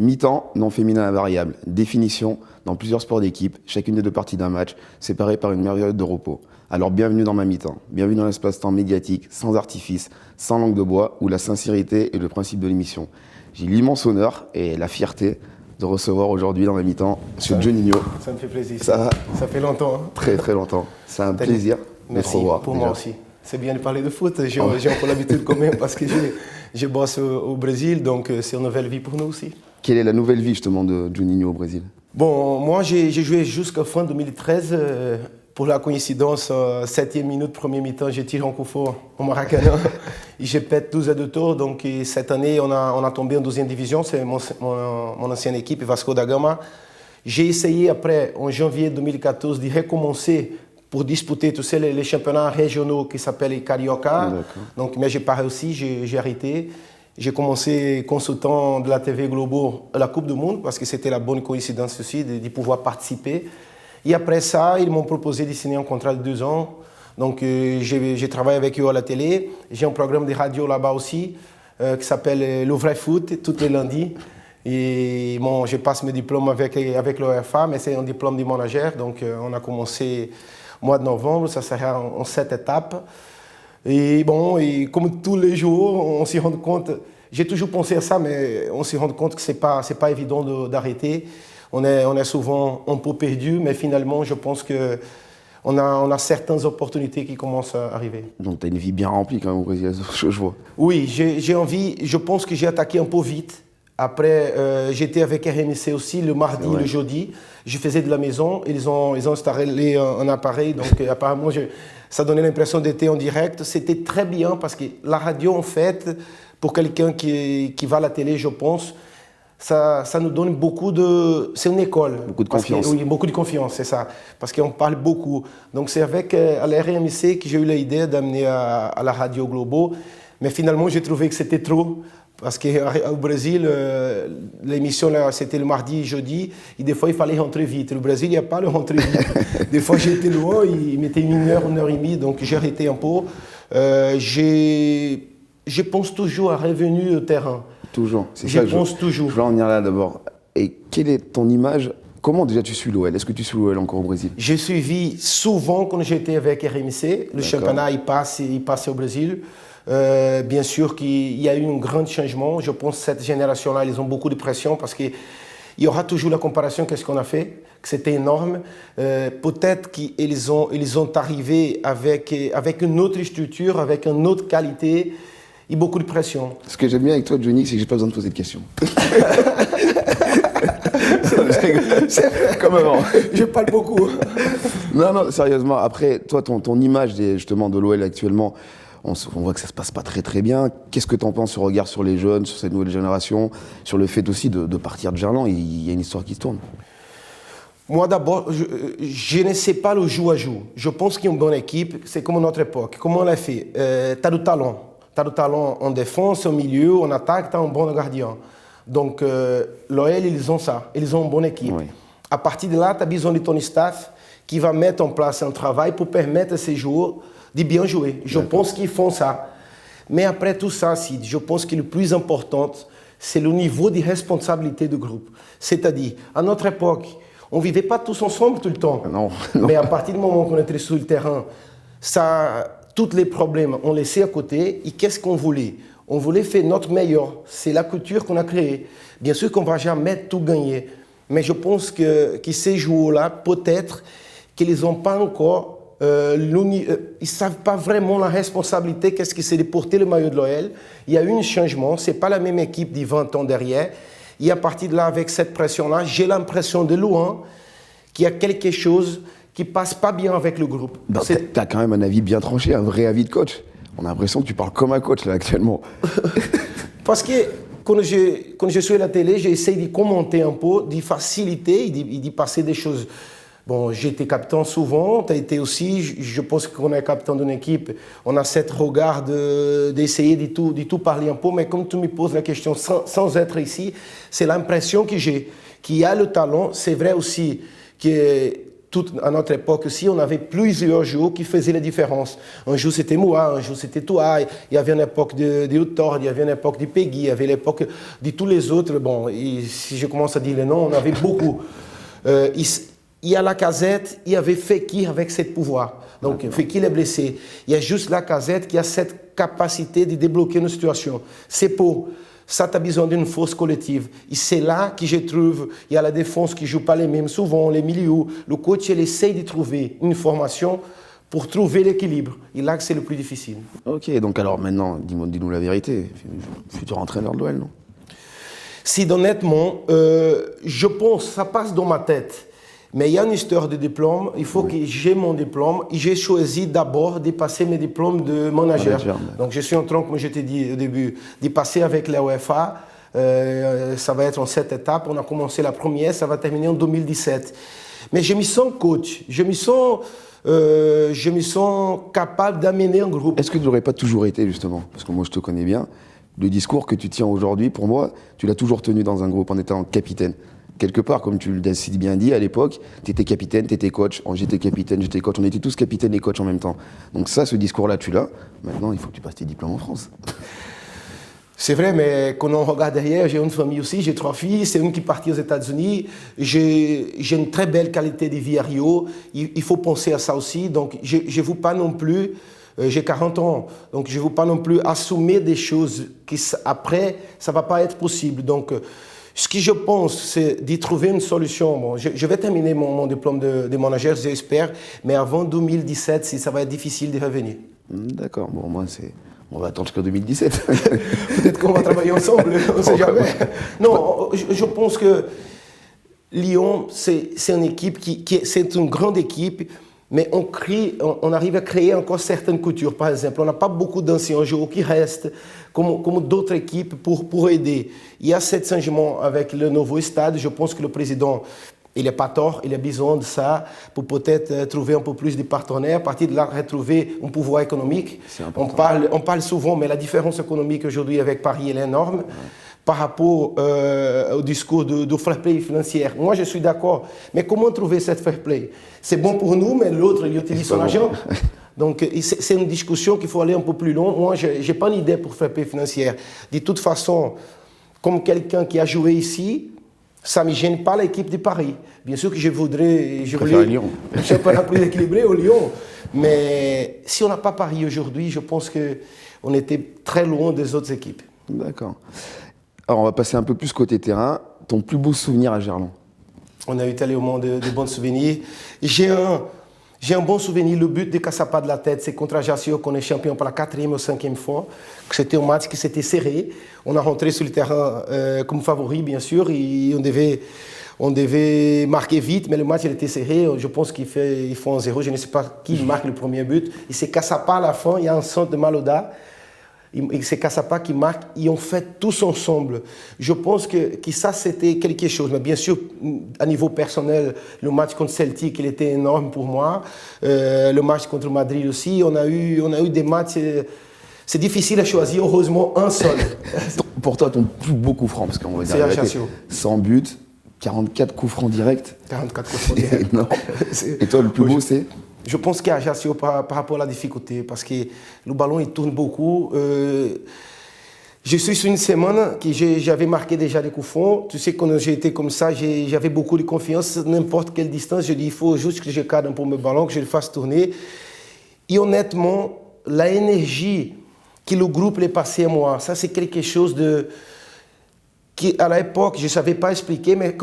Mi-temps, nom féminin invariable. Définition, dans plusieurs sports d'équipe, chacune des deux parties d'un match, séparées par une période de repos. Alors bienvenue dans ma mi-temps, bienvenue dans l'espace-temps médiatique, sans artifice, sans langue de bois, où la sincérité est le principe de l'émission. J'ai l'immense honneur et la fierté de recevoir aujourd'hui dans ma mi-temps M. Juninho. Ça me fait plaisir. Ça fait longtemps. Hein. Très très longtemps. C'est un plaisir de te revoir. Pour déjà. moi aussi. C'est bien de parler de foot. J'ai encore l'habitude quand même parce que je bosse au Brésil, donc c'est une nouvelle vie pour nous aussi. Quelle est la nouvelle vie justement de Juninho au Brésil? Bon, moi j'ai joué jusqu'à fin 2013. Pour la coïncidence, 7e minute, premier mi-temps, j'ai tiré un coup fort au Maracanã et j'ai pète 12 à 2 tours. Donc cette année, on a tombé en 2e division. C'est mon ancienne équipe, Vasco da Gama. J'ai essayé après, en janvier 2014, de recommencer pour disputer tous les championnats régionaux qui s'appellent Carioca. Donc, mais j'ai pas réussi, j'ai arrêté. J'ai commencé consultant de la TV Globo à la Coupe du Monde parce que c'était la bonne coïncidence aussi de pouvoir participer. Et après ça, ils m'ont proposé de signer un contrat de 2 ans. Donc, j'ai travaillé avec eux à la télé. J'ai un programme de radio là-bas aussi qui s'appelle Le Vrai Foot, tous les lundis. Et bon, je passe mes diplômes avec l'OFA, mais c'est un diplôme de manager. Donc, on a commencé au mois de novembre, ça sera en 7 étapes. Et bon, et comme tous les jours, on s'y rend compte, j'ai toujours pensé à ça, mais on s'y rend compte que c'est pas évident d'arrêter. On est souvent un peu perdu, mais finalement, je pense qu'on a certaines opportunités qui commencent à arriver. Donc, tu as une vie bien remplie quand même au Brésil, je vois. Oui, j'ai envie, je pense que j'ai attaqué un peu vite. Après, j'étais avec RMC aussi le mardi, le jeudi. Je faisais de la maison. Ils ont installé un appareil. Donc, apparemment, ça donnait l'impression d'être en direct. C'était très bien parce que la radio, en fait, pour quelqu'un qui va à la télé, je pense, ça nous donne beaucoup de... C'est une école. Beaucoup de confiance. Oui, beaucoup de confiance, c'est ça. Parce qu'on parle beaucoup. Donc, c'est avec à la RMC que j'ai eu l'idée d'amener à la radio Globo. Mais finalement, j'ai trouvé que c'était trop. Parce qu'au Brésil, l'émission, c'était le mardi et jeudi. Et des fois, il fallait rentrer vite. Le Brésil, il n'y a pas le rentrer vite. Des fois, j'étais loin, il mettait 1 heure, 1 heure et demie. Donc, j'ai arrêté un peu. Je pense toujours à revenir au terrain. Toujours. C'est ça. Je pense toujours. Je vais en venir là d'abord. Et quelle est ton image? Comment déjà tu suis l'OL? Est-ce que tu suis l'OL encore au Brésil? J'ai suivi souvent quand j'étais avec RMC. Le championnat, il passe au Brésil. Bien sûr qu'il y a eu un grand changement. Je pense que cette génération-là, ils ont beaucoup de pression parce qu'il y aura toujours la comparaison qu'est-ce qu'on a fait, que c'était énorme. Peut-être qu'ils sont arrivés avec une autre structure, avec une autre qualité et beaucoup de pression. Ce que j'aime bien avec toi, Johnny, c'est que j'ai pas besoin de poser de questions. C'est comme avant. Je parle beaucoup. Non, sérieusement. Après, toi, ton image justement de l'OL actuellement, on voit que ça se passe pas très très bien. Qu'est-ce que tu en penses, ce regard sur les jeunes, sur cette nouvelle génération, sur le fait aussi de partir de Gerland? Il y a une histoire qui se tourne. Moi d'abord, je ne sais pas le jour à jour. Je pense qu'une bonne équipe, c'est comme notre époque. Comment on l'a fait? Tu as du talent. Tu as du talent en défense, au milieu, en attaque, tu as un bon gardien. Donc l'OL, ils ont ça. Ils ont une bonne équipe. Oui. À partir de là, tu as besoin de ton staff qui va mettre en place un travail pour permettre à ces joueurs de bien jouer. Je pense qu'ils font ça. Mais après tout ça, Sid, je pense que le plus important, c'est le niveau de responsabilité du groupe. C'est-à-dire, à notre époque, on ne vivait pas tous ensemble tout le temps. Non. Mais à partir du moment qu'on était sur le terrain, tous les problèmes, on laissait à côté. Et qu'est-ce qu'on voulait? On voulait faire notre meilleur. C'est la culture qu'on a créée. Bien sûr qu'on ne va jamais tout gagner. Mais je pense que ces joueurs-là, peut-être qu'ils n'ont pas encore... ils ne savent pas vraiment la responsabilité, qu'est-ce que c'est de porter le maillot de l'OL. Il y a eu un changement, ce n'est pas la même équipe de 20 ans derrière. Et à partir de là, avec cette pression-là, j'ai l'impression de loin qu'il y a quelque chose qui ne passe pas bien avec le groupe. Tu as quand même un avis bien tranché, un vrai avis de coach. On a l'impression que tu parles comme un coach là actuellement. Parce que quand je suis à la télé, j'essaie de commenter un peu, de faciliter et de passer des choses. Bon, j'ai été capitaine souvent, tu as été aussi, je pense qu'on est capitaine d'une équipe, on a cette regard d'essayer de tout parler un peu, mais comme tu me poses la question sans être ici, c'est l'impression que j'ai, qu'il y a le talent, c'est vrai aussi que à notre époque aussi, on avait plusieurs joueurs qui faisaient la différence. Un jour c'était moi, un jour c'était toi. Il y avait une époque de Uthor, il y avait une époque de Peggy, il y avait l'époque de tous les autres. Bon, et si je commence à dire les noms, on avait beaucoup. Il y a Lacazette, il y avait Fekir avec ce pouvoir. Donc Fekir est blessé. Il y a juste Lacazette qui a cette capacité de débloquer une situation. C'est pour ça, tu as besoin d'une force collective. Et c'est là que je trouve, il y a la défense qui ne joue pas les mêmes souvent, les milieux. Le coach, il essaye de trouver une formation pour trouver l'équilibre. Et là, c'est le plus difficile. Ok, donc alors maintenant, dis-nous la vérité. Futur entraîneur de l'OL, non? Si honnêtement, je pense, ça passe dans ma tête. Mais il y a une histoire de diplôme, il faut que j'ai mon diplôme. Et j'ai choisi d'abord de passer mes diplômes de manager. Donc je suis en train, comme je t'ai dit au début, de passer avec la UEFA. Ça va être en 7 étapes. On a commencé la première, ça va terminer en 2017. Mais je me sens coach, je me sens capable d'amener un groupe. Est-ce que tu n'aurais pas toujours été, justement, parce que moi je te connais bien, le discours que tu tiens aujourd'hui, pour moi, tu l'as toujours tenu dans un groupe en étant capitaine. Quelque part, comme tu l'as si bien dit, à l'époque, tu étais capitaine, tu étais coach, j'étais capitaine, j'étais coach, on était tous capitaines et coachs en même temps. Donc ça, ce discours-là, tu l'as. Maintenant, il faut que tu passes tes diplômes en France. C'est vrai, mais quand on regarde derrière, j'ai une famille aussi, j'ai 3 filles, c'est une qui est partie aux États-Unis, j'ai une très belle qualité de vie à Rio, il faut penser à ça aussi, donc je ne veux pas non plus, j'ai 40 ans, donc je ne veux pas non plus assumer des choses qui après, ça ne va pas être possible. Donc, ce que je pense, c'est d'y trouver une solution. Bon, je vais terminer mon diplôme de manager, j'espère, mais avant 2017, ça va être difficile de revenir. D'accord, bon, moi, on va attendre jusqu'en 2017. Peut-être qu'on va travailler ensemble, on ne sait jamais. Non, je pense que Lyon, c'est une équipe c'est une grande équipe, mais on arrive à créer encore certaines coutures. Par exemple, on n'a pas beaucoup d'anciens joueurs qui restent, comme d'autres équipes, pour aider. Il y a ce changement avec le nouveau stade. Je pense que le président, il n'a pas tort, il a besoin de ça pour peut-être trouver un peu plus de partenaires, à partir de là, retrouver un pouvoir économique. On parle souvent, mais la différence économique aujourd'hui avec Paris, elle est énorme. Ouais. Par rapport au discours de fair play financier. Moi, je suis d'accord. Mais comment trouver cette fair play? C'est bon pour nous, mais l'autre, il utilise son argent. Donc, c'est une discussion qu'il faut aller un peu plus loin. Moi, je n'ai pas une idée pour fair play financier. De toute façon, comme quelqu'un qui a joué ici, ça ne me gêne pas l'équipe de Paris. Bien sûr que je voulais Lyon. Un championnat plus équilibré au Lyon. Mais si on n'a pas Paris aujourd'hui, je pense qu'on était très loin des autres équipes. D'accord. Alors, on va passer un peu plus côté terrain. Ton plus beau souvenir à Gerland? On a eu tellement de bons souvenirs. J'ai un bon souvenir, le but de Caçapa de la tête, c'est contre Ajaccio qu'on est champion pour la 4e ou 5e fois. C'était un match qui s'était serré. On a rentré sur le terrain comme favori, bien sûr, et on devait marquer vite, mais le match il était serré. Je pense qu'ils font 1-0. Je ne sais pas qui marque le premier but. Et c'est Caçapa à la fin, il y a un centre de Maloda. C'est Caçapa qui marque, et on fait tous ensemble. Je pense que ça, c'était quelque chose. Mais bien sûr, à niveau personnel, le match contre Celtic, il était énorme pour moi. Le match contre Madrid aussi. On a eu des matchs... C'est difficile à choisir, heureusement, un seul. Pour toi, ton plus beau coup franc, parce qu'on va dire... C'est Ajaccio. 100 buts, 44 coups francs directs. 44 coups francs directs. C'est énorme. Et toi, le plus beau, c'est... Je pense qu'à Ajaccio, par rapport à la difficulté, parce que le ballon, il tourne beaucoup. Je suis sur une semaine que j'avais marqué déjà des coups francs. Tu sais, quand j'ai été comme ça, j'avais beaucoup de confiance. N'importe quelle distance, je dis, il faut juste que je cadre un peu mon ballon, que je le fasse tourner. Et honnêtement, la énergie que le groupe est passé à moi, ça c'est quelque chose qui, à l'époque, je ne savais pas expliquer, mais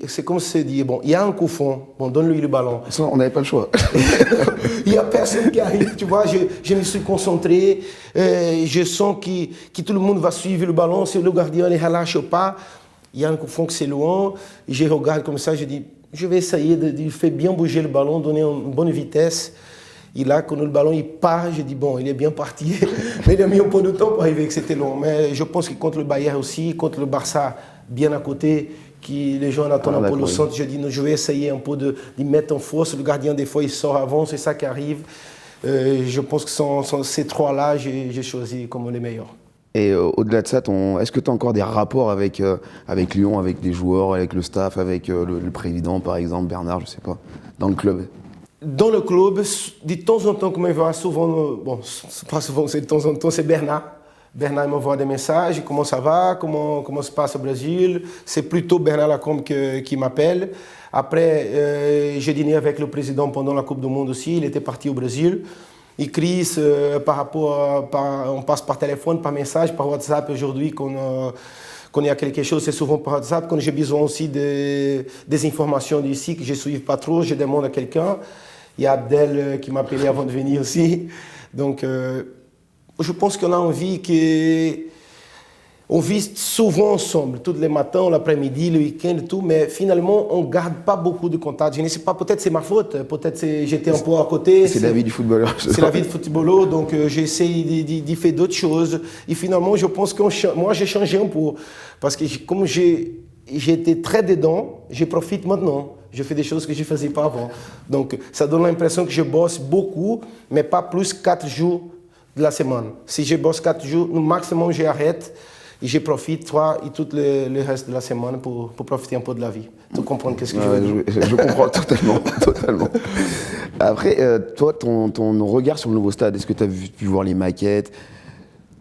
c'est comme se dit, bon, il y a un coup franc, bon, donne-lui le ballon. Ça, on n'avait pas le choix. Il n'y a personne qui arrive, tu vois, je me suis concentré, je sens que tout le monde va suivre le ballon, si le gardien ne relâche pas, il y a un coup franc que c'est loin, je regarde comme ça, je dis, je vais essayer de faire bien bouger le ballon, donner une bonne vitesse. Et là, quand le ballon il part, je dis bon, il est bien parti. Mais il a mis un peu de temps pour arriver que c'était long. Mais je pense que contre le Bayern aussi, contre le Barça, bien à côté, qui les gens attendent un peu le centre, je dis non, je vais essayer un peu de mettre en force. Le gardien, des fois, il sort avant, c'est ça qui arrive. Je pense que ces trois-là, j'ai choisi comme les meilleurs. Et au-delà de ça, est-ce que tu as encore des rapports avec Lyon, avec les joueurs, avec le staff, avec le président, par exemple, Bernard, je sais pas, dans le club? Dans le club, de temps en temps, comme il va souvent, bon, pas souvent, c'est de temps en temps, c'est Bernard. Bernard m'envoie des messages, comment ça va, comment se passe au Brésil. C'est plutôt Bernard Lacombe qui m'appelle. Après, j'ai dîné avec le président pendant la Coupe du Monde aussi, il était parti au Brésil. Et Chris, on passe par téléphone, par message, par WhatsApp aujourd'hui, quand il y a quelque chose, c'est souvent par WhatsApp. Quand j'ai besoin aussi des informations d'ici, que je ne suis pas trop, je demande à quelqu'un. Il y a Abdel qui m'a appelé avant de venir aussi. Donc, je pense qu'on a envie on vit souvent ensemble, tous les matins, l'après-midi, le week-end, tout, mais finalement, on ne garde pas beaucoup de contacts. Je ne sais pas, peut-être c'est ma faute, peut-être j'étais un peu à côté. C'est la vie du footballeur. C'est la vie du footballeur, donc j'essaie de faire d'autres choses. Et finalement, je pense que moi, j'ai changé un peu. Parce que comme j'ai été très dedans, je profite maintenant. Je fais des choses que je ne faisais pas avant. Donc, ça donne l'impression que je bosse beaucoup, mais pas plus 4 jours de la semaine. Si je bosse 4 jours, no maximum, j'arrête. Et je profite, toi, et tout le reste de la semaine pour profiter un peu de la vie. Tu comprends ce que je veux dire? Je comprends totalement, totalement. Après, toi, ton regard sur le nouveau stade, est-ce que tu as pu voir les maquettes?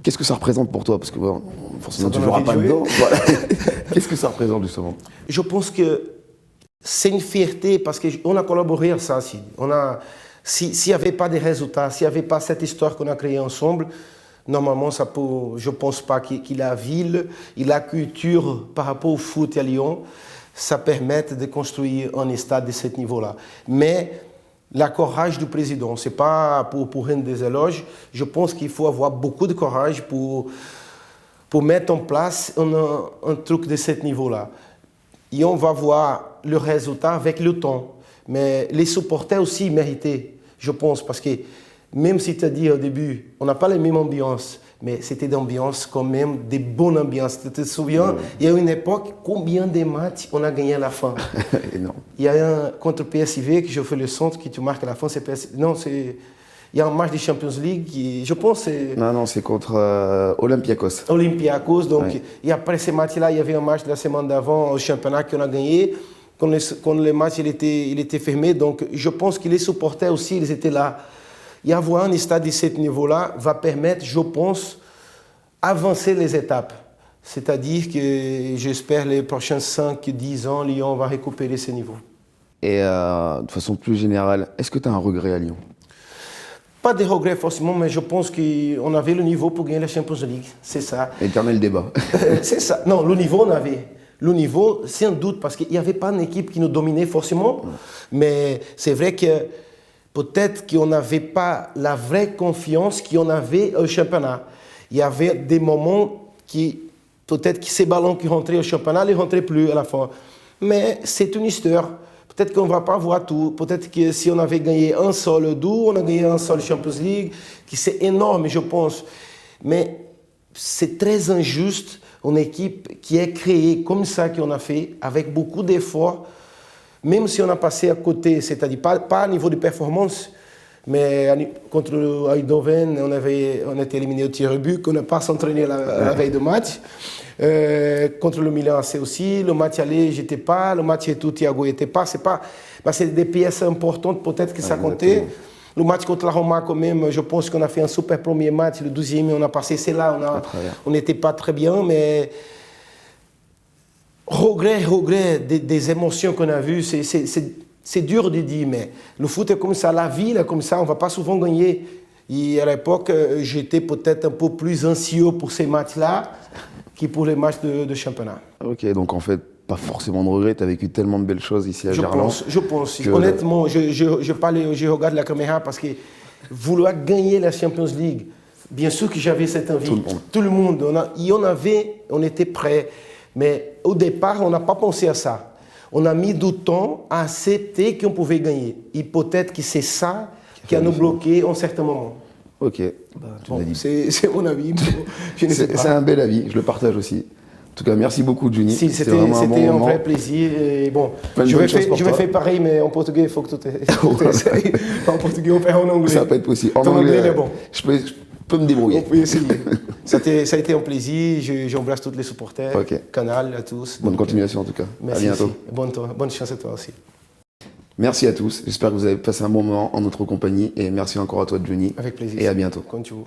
Qu'est-ce que ça représente pour toi? Parce que bon, forcément, tu ne joueras pas dedans. Voilà. Qu'est-ce que ça représente, justement? Je pense que c'est une fierté parce qu'on a collaboré à ça. S'il n'y avait pas de résultats, s'il n'y avait pas cette histoire qu'on a créée ensemble, normalement, je ne pense pas que la ville et la culture par rapport au foot à Lyon, ça permette de construire un stade de ce niveau-là. Mais le courage du président, ce n'est pas pour rendre des éloges. Je pense qu'il faut avoir beaucoup de courage pour mettre en place un truc de ce niveau-là. Et on va voir le résultat avec le temps. Mais les supporters aussi méritaient, je pense, parce que même si tu as dit au début, on n'a pas les mêmes ambiances, mais c'était des ambiances quand même, des bonnes ambiances. Tu te souviens, il y a une époque, combien de matchs on a gagné à la fin? Énorme. Il y a un contre PSV que je fais le centre, que tu marques à la fin, c'est PSV. Non, il y a un match de Champions League qui, je pense, c'est... Non, c'est contre Olympiakos. Olympiakos, donc, ouais. Et après ce match-là, il y avait un match de la semaine d'avant au championnat qu'on a gagné. Quand le match il était fermé, donc je pense que les supporters aussi, ils étaient là. Et avoir un stade de ce niveau-là va permettre, je pense, avancer les étapes. C'est-à-dire que j'espère les prochains 5-10 ans, Lyon va récupérer ce niveau. Et de façon plus générale, est-ce que tu as un regret à Lyon? Pas de regret forcément, mais je pense qu'on avait le niveau pour gagner la Champions League. C'est ça. Éternel débat. C'est ça. Non, le niveau, on avait. Le niveau, c'est un doute, parce qu'il n'y avait pas une équipe qui nous dominait forcément. Mais c'est vrai que peut-être qu'on n'avait pas la vraie confiance qu'on avait au championnat. Il y avait des moments qui, peut-être que ces ballons qui rentraient au championnat ne rentraient plus à la fin. Mais c'est une histoire. Peut-être qu'on ne va pas voir tout. Peut-être que si on avait gagné un seul doux, on a gagné un seul Champions League, qui c'est énorme, je pense. Mais c'est très injuste, une équipe qui est créée comme ça qu'on a fait, avec beaucoup d'efforts, même si on a passé à côté, c'est-à-dire pas à niveau de performance, mais contre Eindhoven, on était éliminé au tir au but, qu'on n'a pas s'entraîné la veille de match. Contre le Milan AC aussi, le match aller, j'étais pas, le match tout, Thiago n'était pas. C'est des pièces importantes, peut-être que ça comptait. Le match contre la Roma, quand même, je pense qu'on a fait un super premier match. Le 12e, on a passé, c'est là, on n'était pas très bien, mais regret des émotions qu'on a vues, c'est dur de dire, mais le foot est comme ça, la vie est comme ça, on ne va pas souvent gagner. Et à l'époque, j'étais peut-être un peu plus anxieux pour ces matchs-là que pour les matchs de championnat. Ok, donc en fait, pas forcément de regret, tu as vécu tellement de belles choses ici à Gerland. Je pense. Honnêtement, je regarde la caméra parce que vouloir gagner la Champions League, bien sûr que j'avais cette envie. Tout le monde. On était prêts. Mais au départ, on n'a pas pensé à ça. On a mis du temps à accepter qu'on pouvait gagner. Et peut-être que c'est ça qui a nous bloqué en certains moments. Ok, c'est mon avis. C'est un bel avis, je le partage aussi. En tout cas, merci beaucoup, Juni. Si, c'était un vrai plaisir. Et bon, je vais faire pareil, mais en portugais, il faut que tu essayes. En portugais, on fait en anglais. Ça peut être possible. En Ton anglais, est bon. Je peux me débrouiller. On peut essayer. Ça a été un plaisir. J'embrasse tous les supporters, Ok. Canal, à tous. Bonne Donc, continuation en tout cas. merci. À bientôt. Bonne chance à toi aussi. Merci à tous. J'espère que vous avez passé un bon moment en notre compagnie. Et merci encore à toi, Johnny. Avec plaisir. Et à bientôt. Quand tu veux.